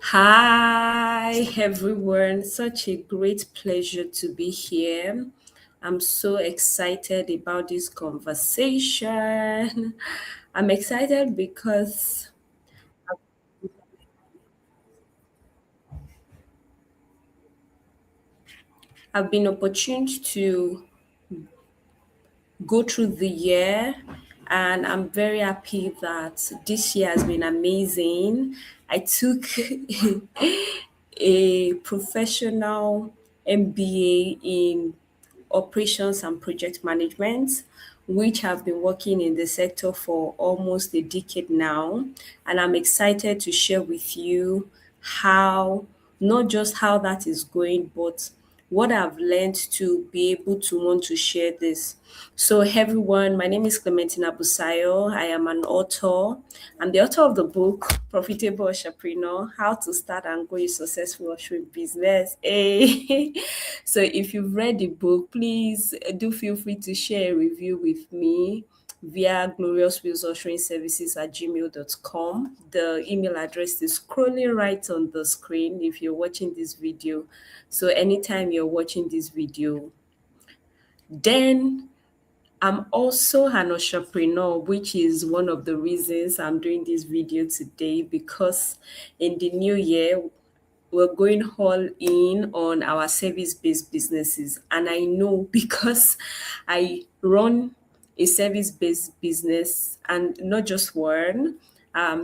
Hi, everyone. Such a great pleasure to be here. I'm so excited about this conversation. I'm excited because I've been opportune to go through the year, and I'm very happy that this year has been amazing. I took a professional MBA in operations and project management, which have been working in the sector for almost a decade now. And I'm excited to share with you how, not just how that is going, but what I've learned to be able to want to share this. So, everyone, my name is Clementina Busayo. I am an author. I'm the author of the book Profitable Usherpreneur: How to Start and Grow a Successful Ushering Business. Hey. So, if you've read the book, please do feel free to share a review with me via gloriouswheelsushering services@gmail.com. The email address is scrolling right on the screen if you're watching this video. So anytime you're watching this video, then I'm also an entrepreneur, which is one of the reasons I'm doing this video today, because in the new year, we're going all in on our service-based businesses. And I know because I run a service-based business, and not just one,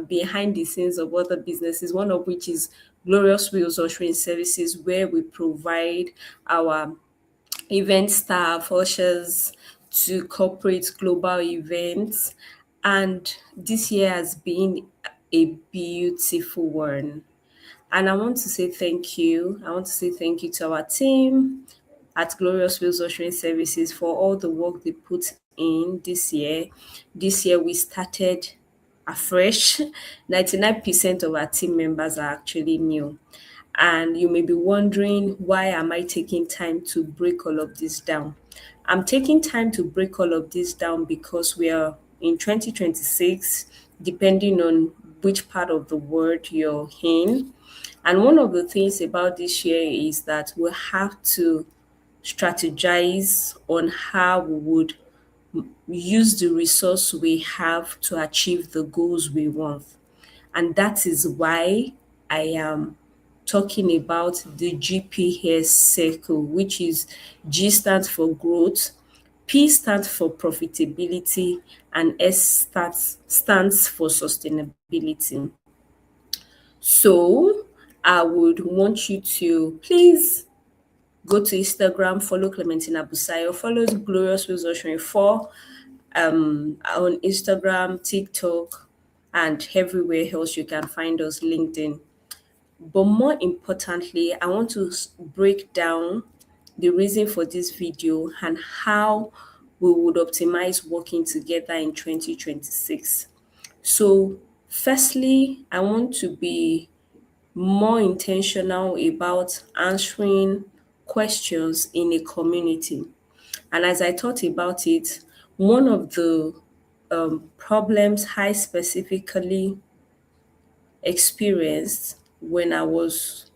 behind the scenes of other businesses, one of which is Glorious Wheels Ushering Services, where we provide our event staff, ushers to corporate global events. And this year has been a beautiful one. And I want to say thank you. I want to say thank you to our team at Glorious Wheels Ushering Services for all the work they put in this year. This year we started afresh. 99% of our team members are actually new. And you may be wondering, why am I taking time to break all of this down? I'm taking time to break all of this down because we are in 2026, depending on which part of the world you're in. And one of the things about this year is that we have to strategize on how we would use the resource we have to achieve the goals we want. And that is why I am talking about the GPS circle, which is G stands for growth, P stands for profitability, and stands for sustainability. So I would want you to please go to Instagram, follow Clementina Busayo, follow Glorious Wheels Ushering for on Instagram, TikTok, and everywhere else you can find us, LinkedIn. But more importantly, I want to break down the reason for this video and how we would optimize working together in 2026. So, firstly, I want to be more intentional about answering questions in a community. And as I thought about it, one of the problems I specifically experienced when I was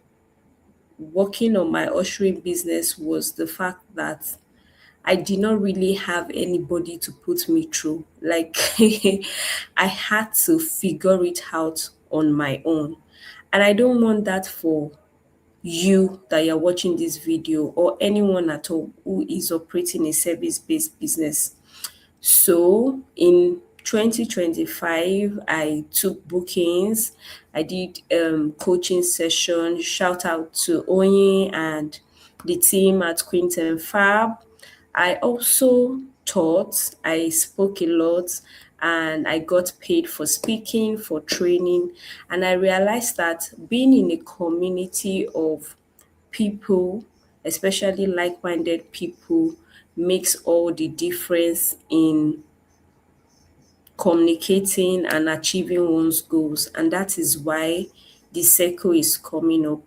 working on my ushering business was the fact that I did not really have anybody to put me through. Like, I had to figure it out on my own. And I don't want that for you that you're watching this video, or anyone at all who is operating a service based business. So in 2025, I took bookings. I did coaching sessions. Shout out to Oyin and the team at Quinton Fab. I also taught. I spoke a lot, and I got paid for speaking, for training. And I realized that being in a community of people, especially like-minded people, makes all the difference in communicating and achieving one's goals. And that is why the circle is coming up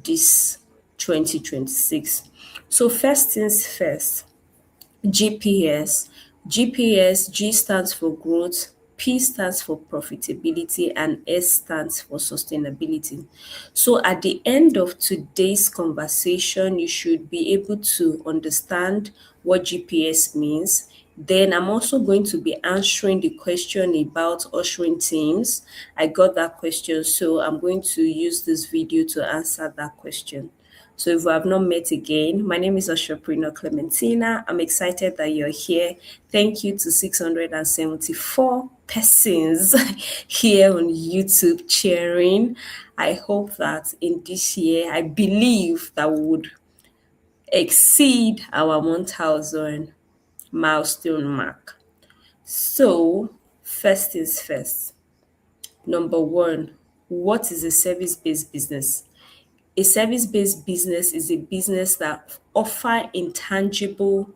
this 2026. So first things first, GPS. GPS, G stands for growth, P stands for profitability, and S stands for sustainability. So at the end of today's conversation, you should be able to understand what GPS means. Then I'm also going to be answering the question about ushering teams. I got that question, so I'm going to use this video to answer that question. So if we have not met again, my name is usherpreneur Clementina. I'm excited that you're here. Thank you to 674 persons here on YouTube cheering. I hope that in this year, I believe that we would exceed our 1000 milestone mark. So, first is first. Number one, what is a service based business? A service-based business is a business that offer intangible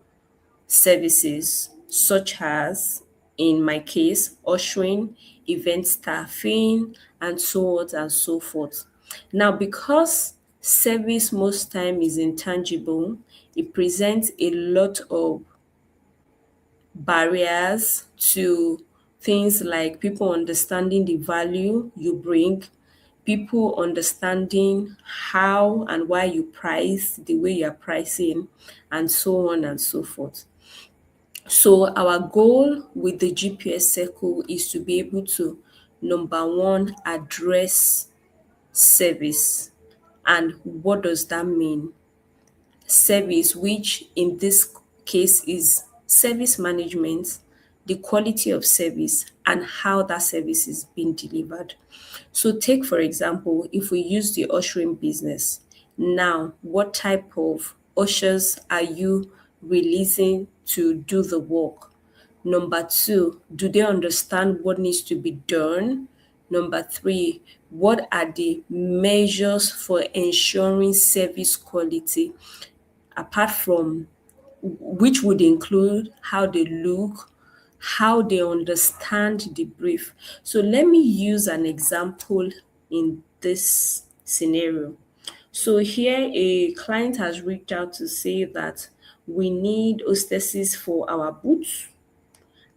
services such as, in my case, ushering, event staffing, and so on and so forth. Now, because service most time is intangible, it presents a lot of barriers to things like people understanding the value you bring, people understanding how and why you price the way you're pricing, and so on and so forth. So, our goal with the GPS circle is to be able to, number one, address service. And what does that mean? Service, which in this case is service management, the quality of service, and how that service is being delivered. So, take for example, if we use the ushering business, now what type of ushers are you releasing to do the work? Number two, do they understand what needs to be done? Number three, what are the measures for ensuring service quality? Apart from, which would include how they look, how they understand the brief. So let me use an example in this scenario. So here a client has reached out to say that we need hostesses for our booth,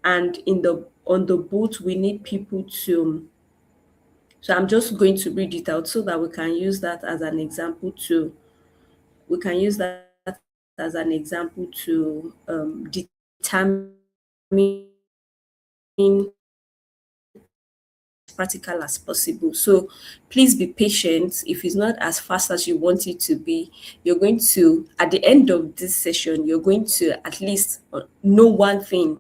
and in the on the booth we need people to, so I'm just going to read it out so that we can use that as an example to, we can use that as an example to determine practical as possible. So please be patient. If it's not as fast as you want it to be, you're going to, at the end of this session, you're going to at least know one thing.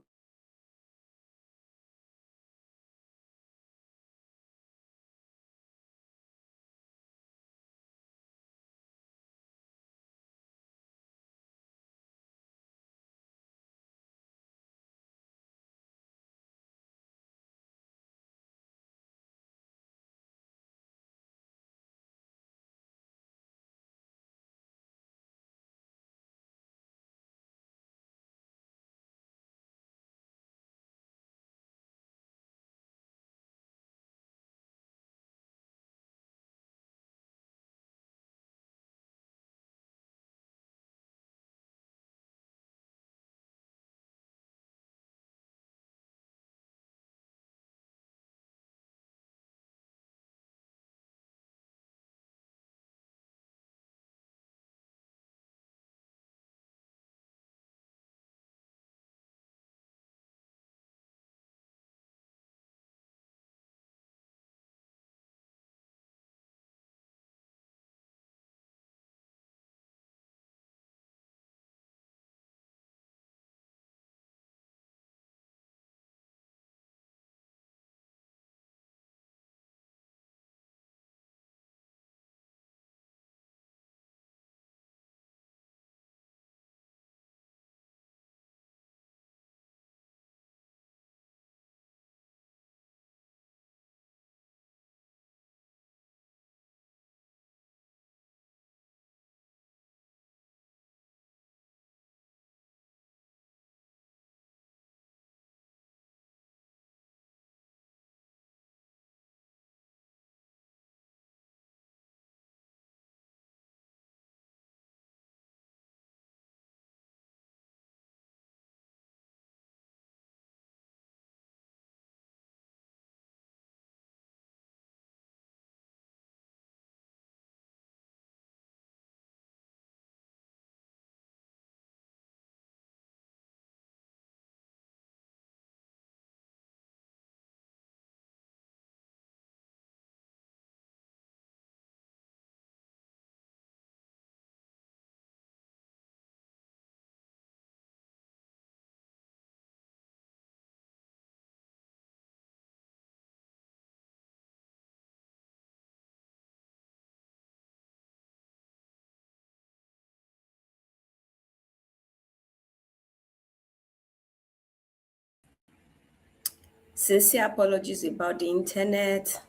Sincere apologies about the internet.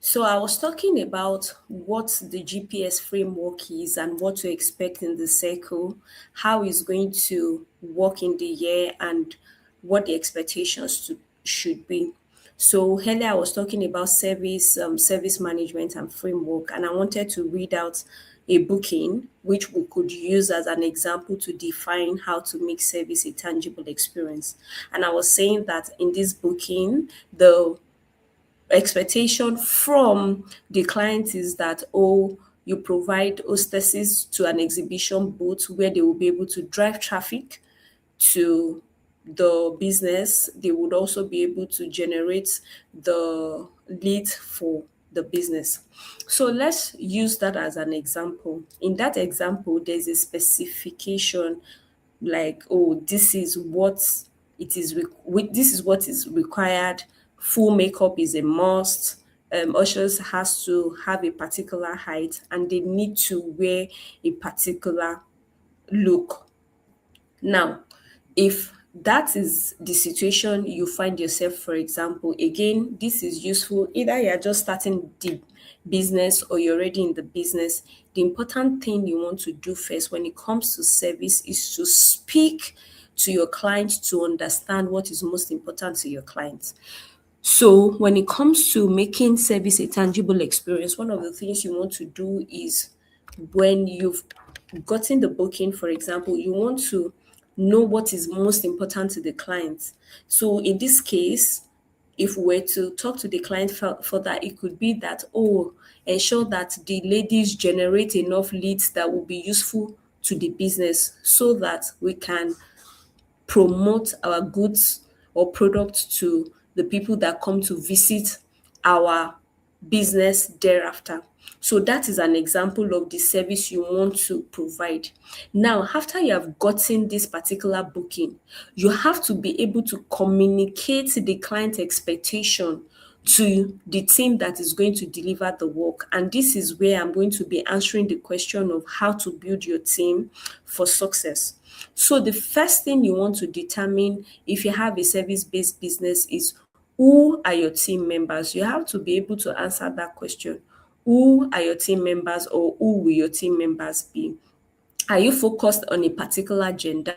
So I was talking about what the GPS framework is and what to expect in the cycle, how it's going to work in the year, and what the expectations should be. So earlier I was talking about service management and framework, and I wanted to read out a booking which we could use as an example to define how to make service a tangible experience. And I was saying that in this booking, the expectation from the client is that, oh, you provide hostesses to an exhibition booth where they will be able to drive traffic to the business. They would also be able to generate the lead for the business. So let's use that as an example. In that example, there's a specification like, oh, this is what this is what is required. Full makeup is a must. Ushers has to have a particular height and they need to wear a particular look. Now, if that is the situation you find yourself, for example, again, this is useful either you're just starting the business or you're already in the business. The important thing you want to do first when it comes to service is to speak to your client to understand what is most important to your client. So when it comes to making service a tangible experience, one of the things you want to do is when you've gotten the booking, for example, you want to know what is most important to the client. So in this case, if we were to talk to the client further, it could be that, oh, ensure that the ladies generate enough leads that will be useful to the business so that we can promote our goods or products to the people that come to visit our business thereafter. So that is an example of the service you want to provide. Now, after you have gotten this particular booking, you have to be able to communicate the client expectation to the team that is going to deliver the work. And this is where I'm going to be answering the question of how to build your team for success. So the first thing you want to determine if you have a service-based business is who are your team members? You have to be able to answer that question. Who are your team members or who will your team members be? Are you focused on a particular gender?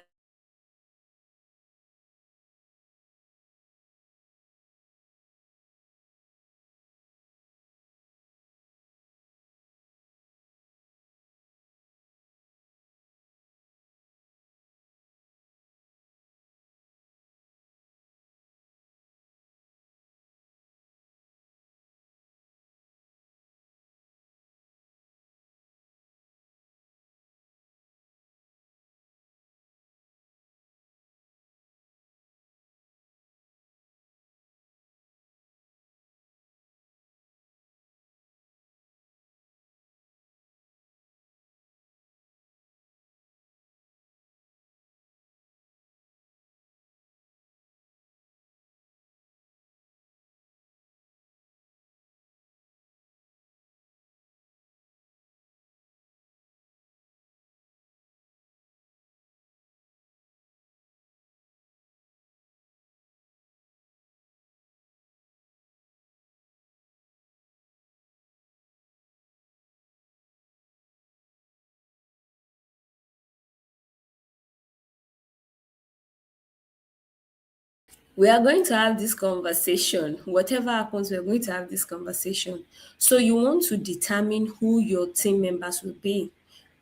We are going to have this conversation. Whatever happens, we're going to have this conversation. So you want to determine who your team members will be.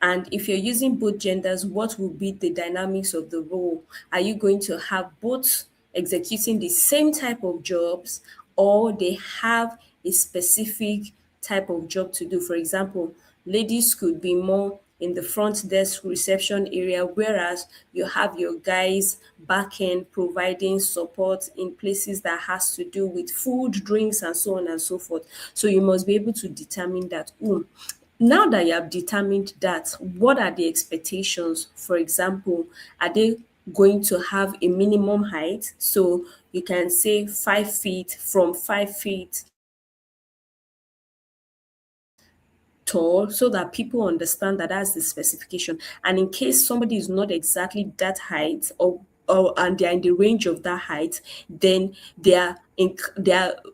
And if you're using both genders, what will be the dynamics of the role? Are you going to have both executing the same type of jobs or they have a specific type of job to do? For example, ladies could be more in the front desk reception area, whereas you have your guys back end providing support in places that has to do with food, drinks, and so on and so forth. So you must be able to determine that. Now that you have determined that, what are the expectations? For example, are they going to have a minimum height? So you can say 5 feet, from 5 feet tall, so that people understand that that's the specification. And in case somebody is not exactly that height or and they are in the range of that height, then they are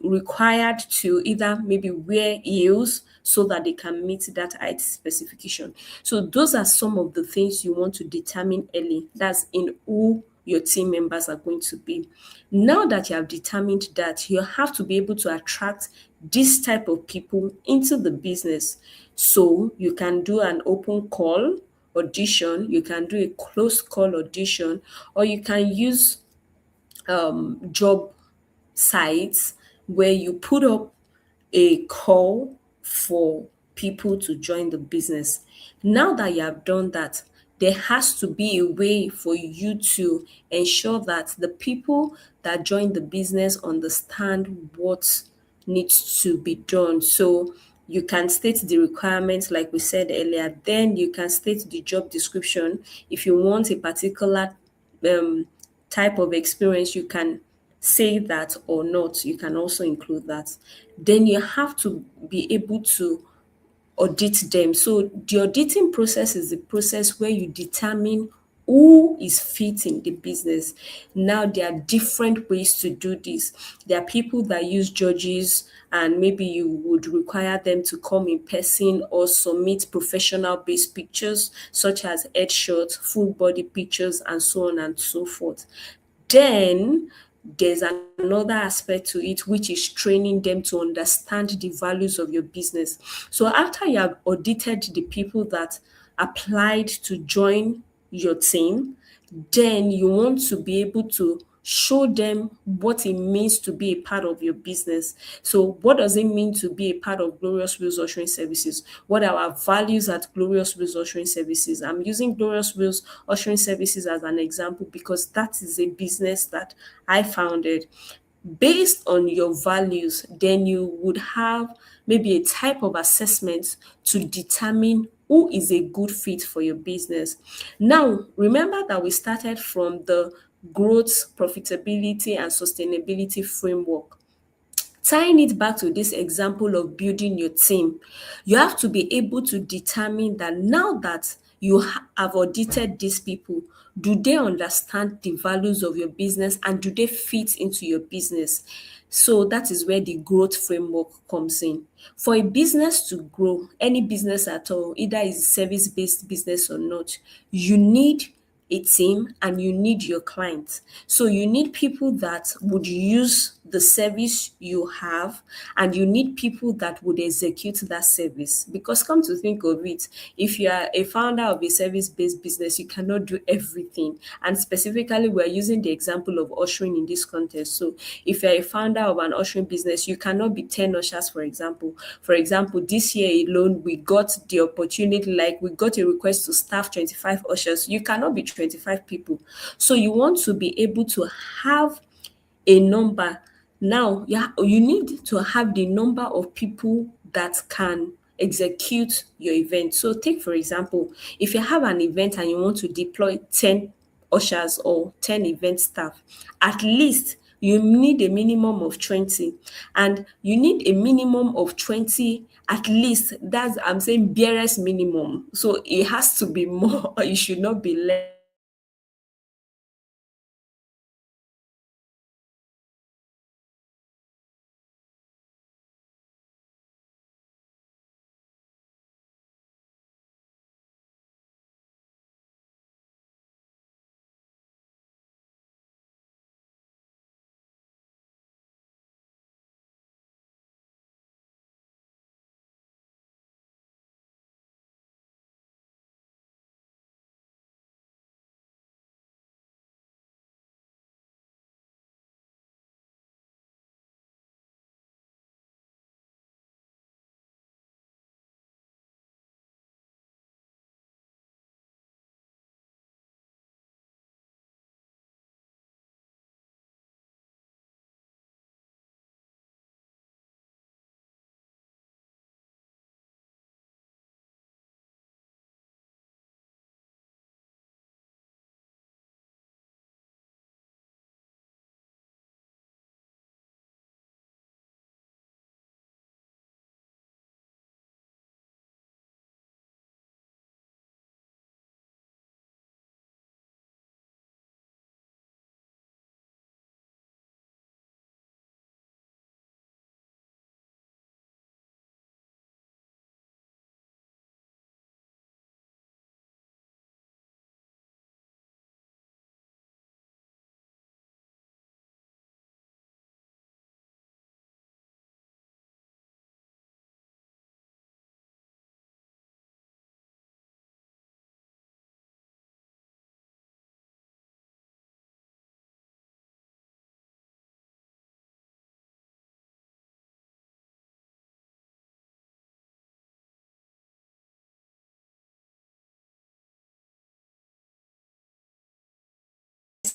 required to either maybe wear heels so that they can meet that height specification. So those are some of the things you want to determine early. That's in who your team members are going to be. Now that you have determined that, you have to be able to attract this type of people into the business. So you can do an open call audition, you can do a closed call audition, or you can use job sites where you put up a call for people to join the business. Now that you have done that, there has to be a way for you to ensure that the people that join the business understand what needs to be done. So you can state the requirements like we said earlier, then you can state the job description. If you want a particular um, type of experience, you can say that or not. You can also include that. Then you have to be able to audit them. So the auditing process is the process where you determine who is fit in the business. Now there are different ways to do this. There are people that use judges, and maybe you would require them to come in person or submit professional based pictures such as headshots, full body pictures, and so on and so forth. Then there's another aspect to it, which is training them to understand the values of your business. So after you have audited the people that applied to join your team, then you want to be able to show them what it means to be a part of your business. So what does it mean to be a part of Glorious Wheels Ushering Services? What are our values at Glorious Wheels Ushering Services? I'm using Glorious Wheels Ushering Services as an example because that is a business that I founded. Based on your values, then you would have maybe a type of assessment to determine who is a good fit for your business. Now, remember that we started from the growth, profitability, and sustainability framework. Tying it back to this example of building your team, you have to be able to determine that now that you have audited these people, do they understand the values of your business and do they fit into your business? So that is where the growth framework comes in. For a business to grow, any business at all, either is service-based business or not, you need a team and you need your clients. So you need people that would use the service you have, and you need people that would execute that service. Because come to think of it, if you are a founder of a service-based business, you cannot do everything. And specifically, we're using the example of ushering in this context. So if you're a founder of an ushering business, you cannot be 10 ushers, for example. For example, this year alone, we got the opportunity, like we got a request to staff 25 ushers. You cannot be 25 people. So you want to be able to have a number. Now, you need to have the number of people that can execute your event. So take for example, if you have an event and you want to deploy 10 ushers or 10 event staff, at least you need a minimum of 20, and you need a minimum of 20 at least. That's, I'm saying, barest minimum. So it has to be more, it should not be less.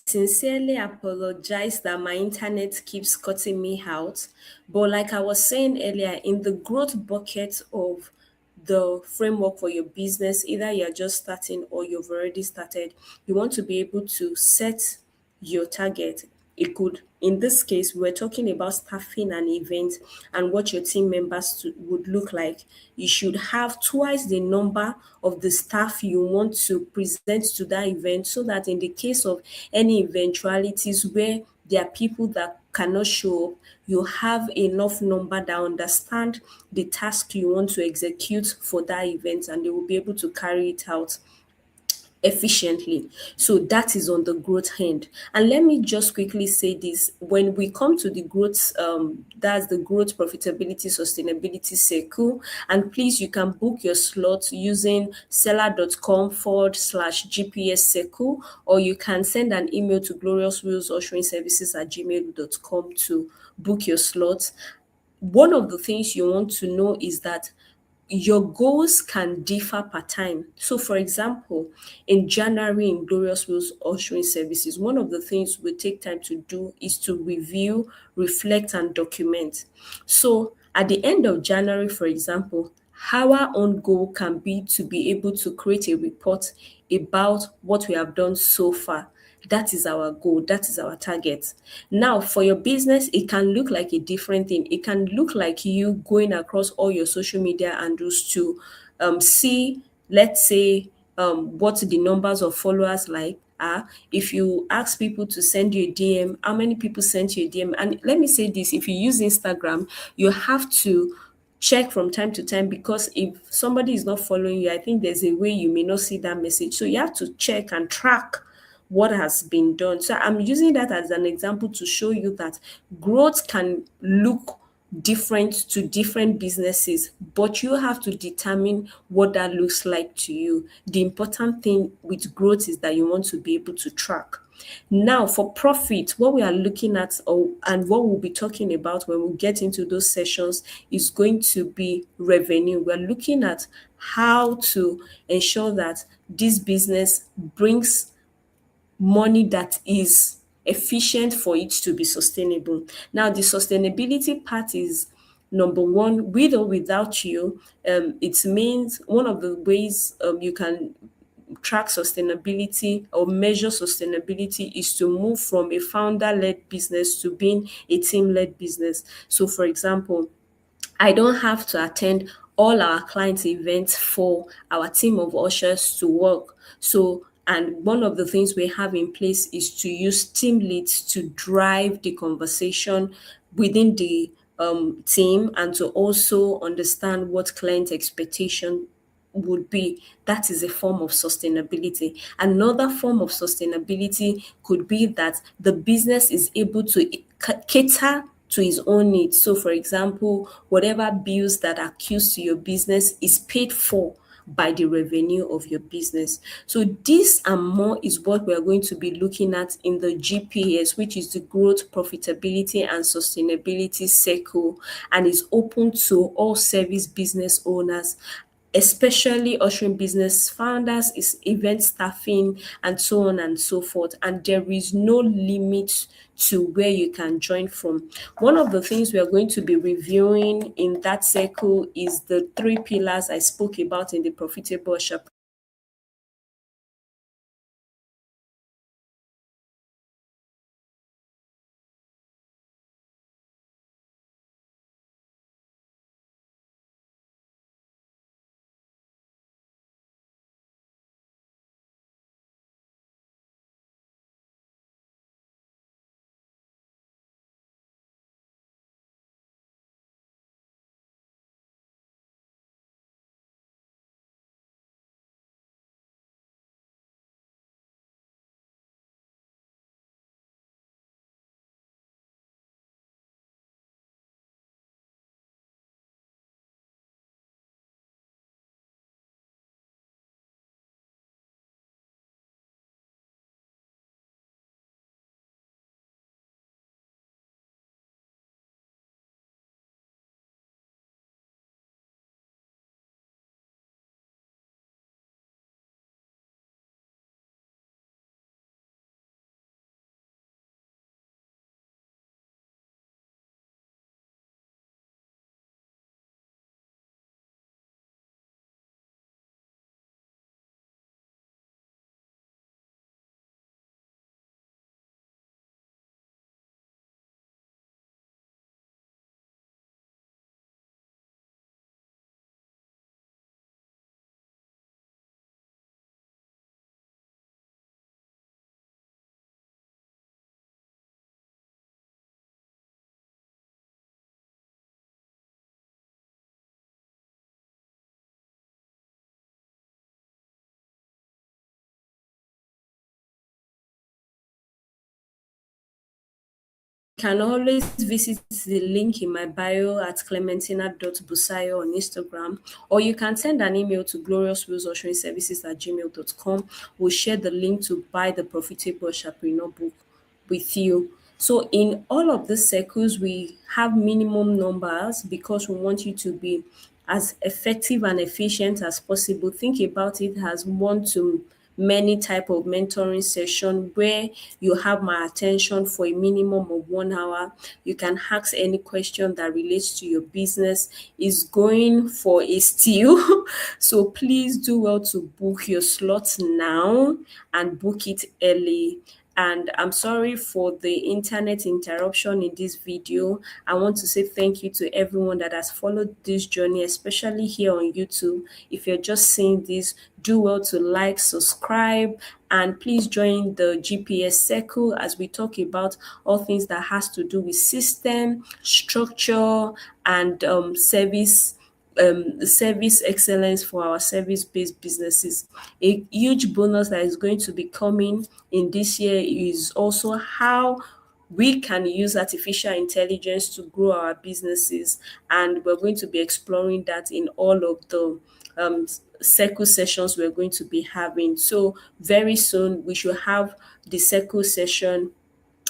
sincerely apologize that my internet keeps cutting me out. But like I was saying earlier, in the growth bucket of the framework for your business, either you're just starting or you've already started, you want to be able to set your target. It could, in this case, we're talking about staffing an event and what your team members would look like. You should have twice the number of the staff you want to present to that event, so that in the case of any eventualities where there are people that cannot show up, you have enough number that understand the task you want to execute for that event, and they will be able to carry it out efficiently. So that is on the growth end. And let me just quickly say this: when we come to the growth, that's the growth, profitability, sustainability circle. And please, you can book your slot using seller.com/GPS circle, or you can send an email to gloriouswheelsushering services@gmail.com to book your slot. One of the things you want to know is that your goals can differ per time. So, for example, in January in Glorious Wheels Ushering Services, one of the things we take time to do is to review, reflect, and document. So, at the end of January, for example, our own goal can be to be able to create a report about what we have done so far. That is our goal, that is our target. Now, for your business, it can look like a different thing. It can look like you going across all your social media handles to see, let's say, what the numbers of followers like are. If you ask people to send you a DM, how many people sent you a DM? And let me say this: if you use Instagram, you have to check from time to time, because if somebody is not following you, I think there's a way you may not see that message. So you have to check and track what has been done. So I'm using that as an example to show you that growth can look different to different businesses, but you have to determine what that looks like to you. The important thing with growth is that you want to be able to track. Now, for profit, what we are looking at, and what we'll be talking about when we get into those sessions, is going to be revenue. We're looking at how to ensure that this business brings money that is efficient for it to be sustainable. Now, the sustainability part is number one, with or without you. It means one of the ways you can track sustainability or measure sustainability is to move from a founder led business to being a team led business. So, for example, I don't have to attend all our clients' events for our team of ushers to work. So, and one of the things we have in place is to use team leads to drive the conversation within the team, and to also understand what client expectation would be. That is a form of sustainability. Another form of sustainability could be that the business is able to cater to his own needs. So, for example, whatever bills that are accused to your business is paid for by the revenue of your business. So this and more is what we are going to be looking at in the GPS, which is the growth, profitability, and sustainability circle, and is open to all service business owners, especially ushering business founders, is event staffing, and so on and so forth. And there is no limit to where you can join from. One of the things we are going to be reviewing in that circle is the three pillars I spoke about in the profitable usher can always visit the link in my bio at clementina.busayo on Instagram, or you can send an email to gloriouswillsushering@gmail.com. We'll share the link to buy the Profitable Entrepreneur book with you. So in all of these circles, we have minimum numbers because we want you to be as effective and efficient as possible. Think about it as one to many type of mentoring session where you have my attention for a minimum of 1 hour. You can ask any question that relates to your business. Is going for a steal. So please do well to book your slots now and book it early. And I'm sorry for the internet interruption in this video. I want to say thank you to everyone that has followed this journey, especially here on YouTube. If you're just seeing this, do well to like, subscribe, and please join the GPS circle as we talk about all things that has to do with system, structure, and service excellence for our service-based businesses. A huge bonus that is going to be coming in this year is also how we can use artificial intelligence to grow our businesses, and we're going to be exploring that in all of the circle sessions we're going to be having. So very soon we should have the circle session,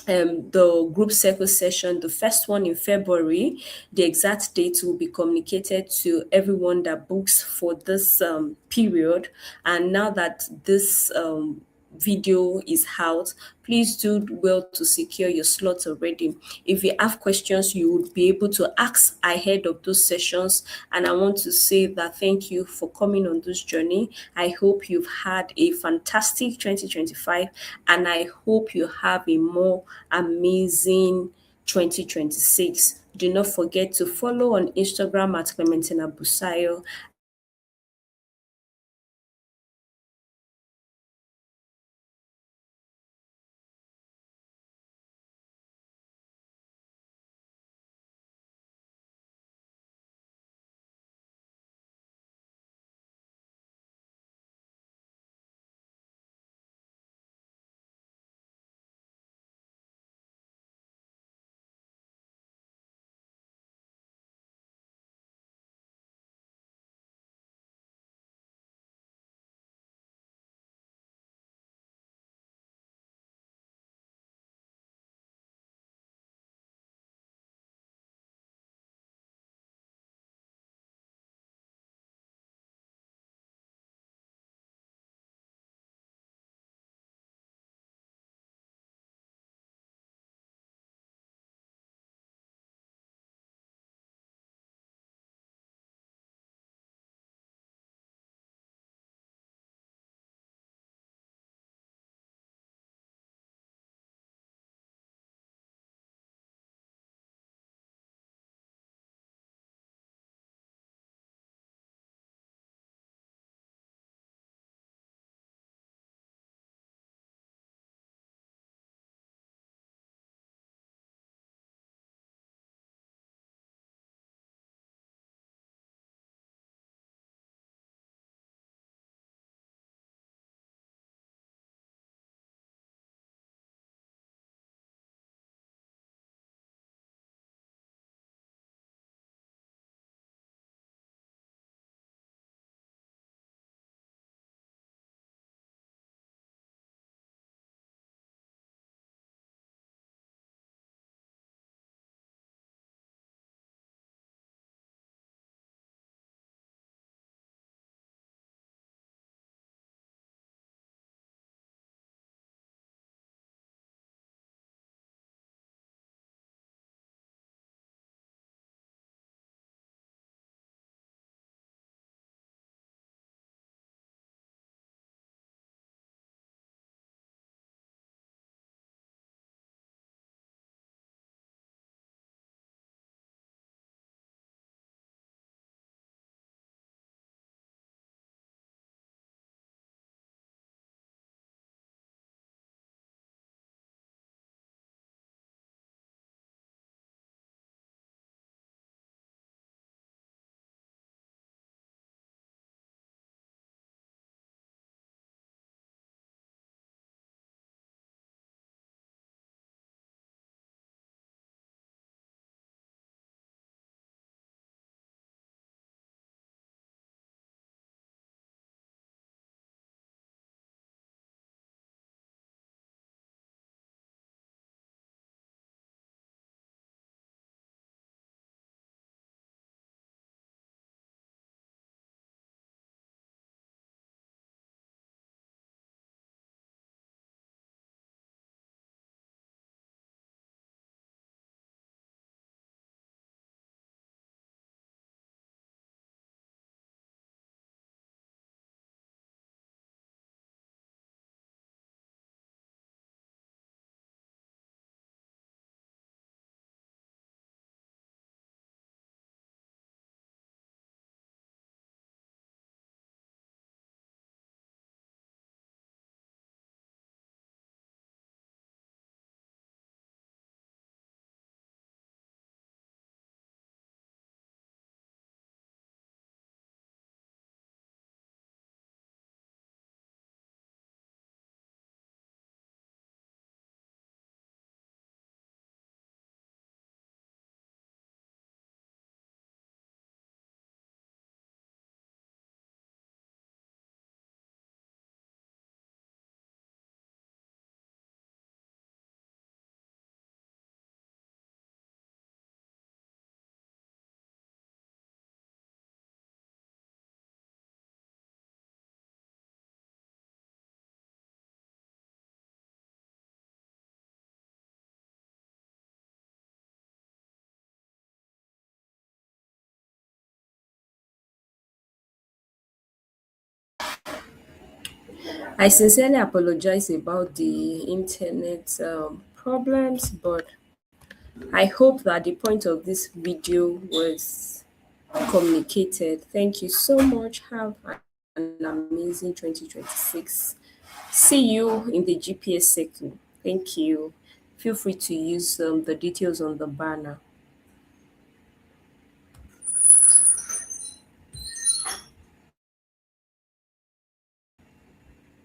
the group circle session, the first one in February. The exact date will be communicated to everyone that books for this period. And now that this video is out, please do well to secure your slots already. If you have questions, you would be able to ask ahead of those sessions. And I want to say that thank you for coming on this journey. I hope you've had a fantastic 2025, and I hope you have a more amazing 2026. Do not forget to follow on Instagram at Clementina Busayo. I sincerely apologize about the internet problems, but I hope that the point of this video was communicated. Thank you so much. Have an amazing 2026. See you in the GPS circle. Thank you. Feel free to use the details on the banner.